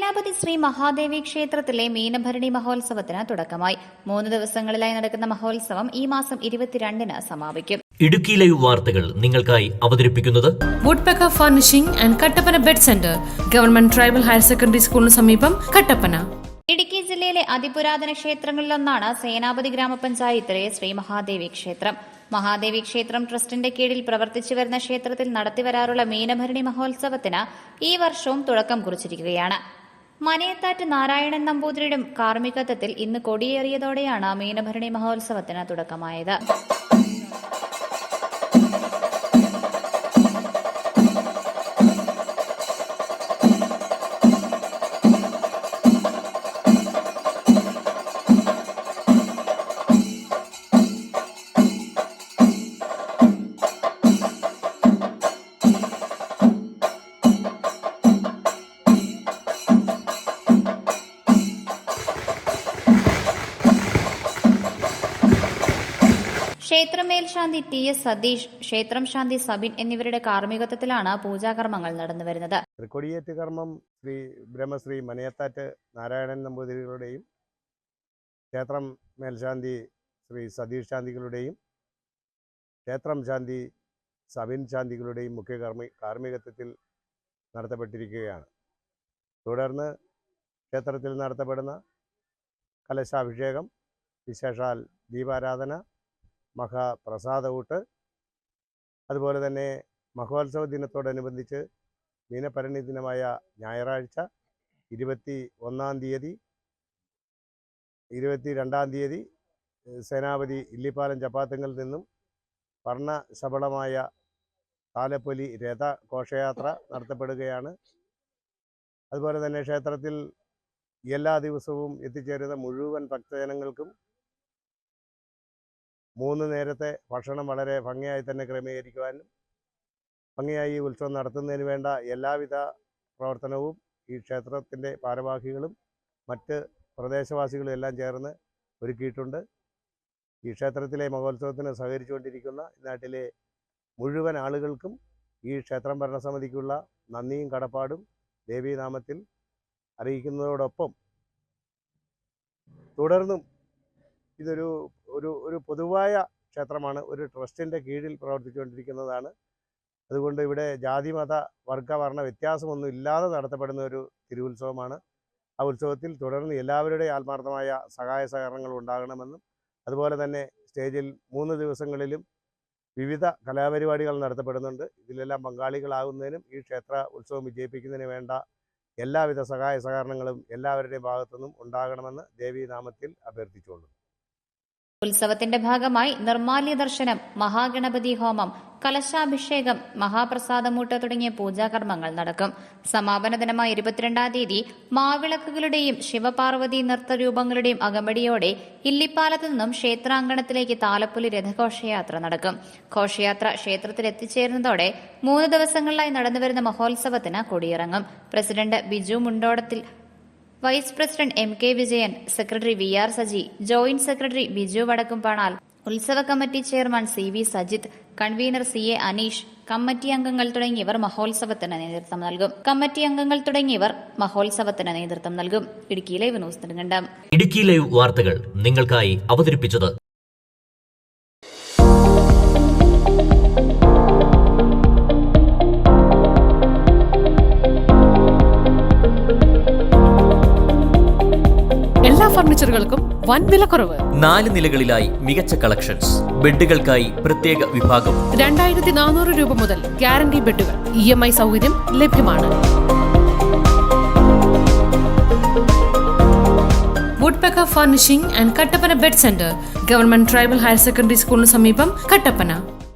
സേനാപതി ശ്രീ മഹാദേവി ക്ഷേത്രത്തിലെ മീനഭരണി മഹോത്സവത്തിന് തുടക്കമായി. 3 ദിവസങ്ങളിലായി നടക്കുന്ന മഹോത്സവം ഈ മാസം 22-ന് സമാപിക്കും. ഇടുക്കി ലൈവ് വാർത്തകൾ നിങ്ങൾക്കായി അവതരിപ്പിക്കുന്നത് woodpecker furnishing and Kattappana bed centre, government tribal higher secondary സ്കൂളിന് സമീപം, കട്ടപ്പന. ഇടുക്കി ജില്ലയിലെ അതിപുരാതന ക്ഷേത്രങ്ങളിലൊന്നാണ് സേനാപതി ഗ്രാമപഞ്ചായത്തിലെ ശ്രീ മഹാദേവി ക്ഷേത്രം. മഹാദേവി ക്ഷേത്രം ട്രസ്റ്റിന്റെ കീഴിൽ പ്രവർത്തിച്ചു വരുന്ന ക്ഷേത്രത്തിൽ നടത്തിവരാറുള്ള മീനഭരണി മഹോത്സവത്തിന് ഈ വർഷവും തുടക്കം കുറിച്ചിരിക്കുകയാണ്. മനയത്താറ്റ് നാരായണൻ നമ്പൂതിരിയുടെ കാർമ്മികത്വത്തിൽ ഇന്ന് കൊടിയേറിയതോടെയാണ് മീനഭരണി മഹോത്സവത്തിന് തുടക്കമായത്. ക്ഷേത്രം മേൽശാന്തി TS സതീഷ്, ക്ഷേത്രം ശാന്തി സബിൻ എന്നിവരുടെ കാർമ്മികത്വത്തിലാണ് പൂജാകർമ്മങ്ങൾ നടന്നുവരുന്നത്. കൊടിയേറ്റ് കർമ്മം ബ്രഹ്മശ്രീ മനയത്താറ്റ് നാരായണൻ നമ്പൂതിരികളുടെയും ക്ഷേത്രം മേൽശാന്തി ശ്രീ സതീഷ് ശാന്തികളുടെയും ക്ഷേത്രം ശാന്തി സബിൻ ശാന്തികളുടെയും മുഖ്യ കാർമ്മികത്വത്തിൽ നടത്തപ്പെട്ടിരിക്കുകയാണ്. തുടർന്ന് ക്ഷേത്രത്തിൽ നടത്തപ്പെടുന്ന കലശാഭിഷേകം, വിശേഷാൽ ദീപാരാധന, മഹാപ്രസാദകൂട്ട്, അതുപോലെ തന്നെ മഹോത്സവ ദിനത്തോടനുബന്ധിച്ച് മീനഭരണി ദിനമായ ഞായറാഴ്ച 21-ാം തീയതി 22-ാം തീയതി സേനാപതി ഇല്ലിപ്പാലം ചപ്പാത്തങ്ങളിൽ നിന്നും വർണ്ണശബളമായ താലപ്പൊലി രഥഘോഷയാത്ര നടത്തപ്പെടുകയാണ്. അതുപോലെ തന്നെ ക്ഷേത്രത്തിൽ എല്ലാ ദിവസവും എത്തിച്ചേരുന്ന മുഴുവൻ ഭക്തജനങ്ങൾക്കും 3 നേരത്തെ ഭക്ഷണം വളരെ ഭംഗിയായി തന്നെ ക്രമീകരിക്കുവാനും ഭംഗിയായി ഉത്സവം നടത്തുന്നതിന് വേണ്ട എല്ലാവിധ പ്രവർത്തനവും ഈ ക്ഷേത്രത്തിൻ്റെ ഭാരവാഹികളും മറ്റ് പ്രദേശവാസികളും എല്ലാം ചേർന്ന് ഒരുക്കിയിട്ടുണ്ട്. ഈ ക്ഷേത്രത്തിലെ മഹോത്സവത്തിന് സഹകരിച്ചുകൊണ്ടിരിക്കുന്ന നാട്ടിലെ മുഴുവൻ ആളുകൾക്കും ഈ ക്ഷേത്രം ഭരണസമിതിക്കുള്ള നന്ദിയും കടപ്പാടും ദേവീനാമത്തിൽ അറിയിക്കുന്നതോടൊപ്പം തുടർന്നും ഇതൊരു ഒരു പൊതുവായ ക്ഷേത്രമാണ്, ഒരു ട്രസ്റ്റിൻ്റെ കീഴിൽ പ്രവർത്തിച്ചുകൊണ്ടിരിക്കുന്നതാണ്. അതുകൊണ്ട് ഇവിടെ ജാതി മത വർഗ വർണ്ണ വ്യത്യാസമൊന്നും ഇല്ലാതെ നടത്തപ്പെടുന്ന ഒരു തിരുവുത്സവമാണ്. ആ ഉത്സവത്തിൽ തുടർന്ന് എല്ലാവരുടെയും ആത്മാർത്ഥമായ സഹായ സഹകരണങ്ങൾ ഉണ്ടാകണമെന്നും അതുപോലെ തന്നെ സ്റ്റേജിൽ 3 ദിവസങ്ങളിലും വിവിധ കലാപരിപാടികൾ നടത്തപ്പെടുന്നുണ്ട്. ഇതിലെല്ലാം പങ്കാളികളാകുന്നതിനും ഈ ക്ഷേത്ര ഉത്സവം വിജയിപ്പിക്കുന്നതിന് വേണ്ട എല്ലാവിധ സഹായ സഹകരണങ്ങളും എല്ലാവരുടെയും ഭാഗത്തുനിന്നും ഉണ്ടാകണമെന്ന് ദേവീനാമത്തിൽ അഭ്യർത്ഥിച്ചുകൊള്ളുന്നു. ഉത്സവത്തിന്റെ ഭാഗമായി നിർമ്മാല്യ ദർശനം, മഹാഗണപതി ഹോമം, കലശാഭിഷേകം, മഹാപ്രസാദമൂട്ട് തുടങ്ങിയ പൂജാകർമ്മങ്ങൾ നടക്കും. സമാപന ദിനമായ 22-ാം തീയതി മാവിളക്കുകളുടെയും ശിവപാർവതി നൃത്തരൂപങ്ങളുടെയും അകമ്പടിയോടെ ഇല്ലിപ്പാലത്തു നിന്നും ക്ഷേത്രാങ്കണത്തിലേക്ക് താലപ്പൊലി രഥഘോഷയാത്ര നടക്കും. ഘോഷയാത്ര ക്ഷേത്രത്തിൽ എത്തിച്ചേരുന്നതോടെ 3 ദിവസങ്ങളിലായി നടന്നുവരുന്ന മഹോത്സവത്തിന് കൊടിയിറങ്ങും. President Biju Mundodathil, vice president MK Vijayan, secretary VR Saji, joint secretary Biju Vadakkumpanal, ഉത്സവ committee chairman CV Sajith, convener CA Aneesh, committee അംഗങ്ങൾ തുടങ്ങിയവർ മഹോത്സവത്തിന് നേതൃത്വം നൽകും. Idukki live news Nedumkandam. Idukki live വാർത്തകൾ നിങ്ങൾക്കായി അവതരിപ്പിച്ചത് ഫർണിച്ചറുകൾക്കും വൻ വിലക്കുറവ്. 4 നിലകളിലായി മികച്ച കളക്ഷൻസ്. ബെഡുകൾക്കായി പ്രത്യേക വിഭാഗം. 2400 രൂപ മുതൽ ഗ്യാരണ്ടി ബെഡുകൾ. EMI സൗകര്യം ലഭ്യമാണ്. Woodpecker furnishing and Kattappana bed centre, government tribal higher secondary സ്കൂളിന് സമീപം, കട്ടപ്പന.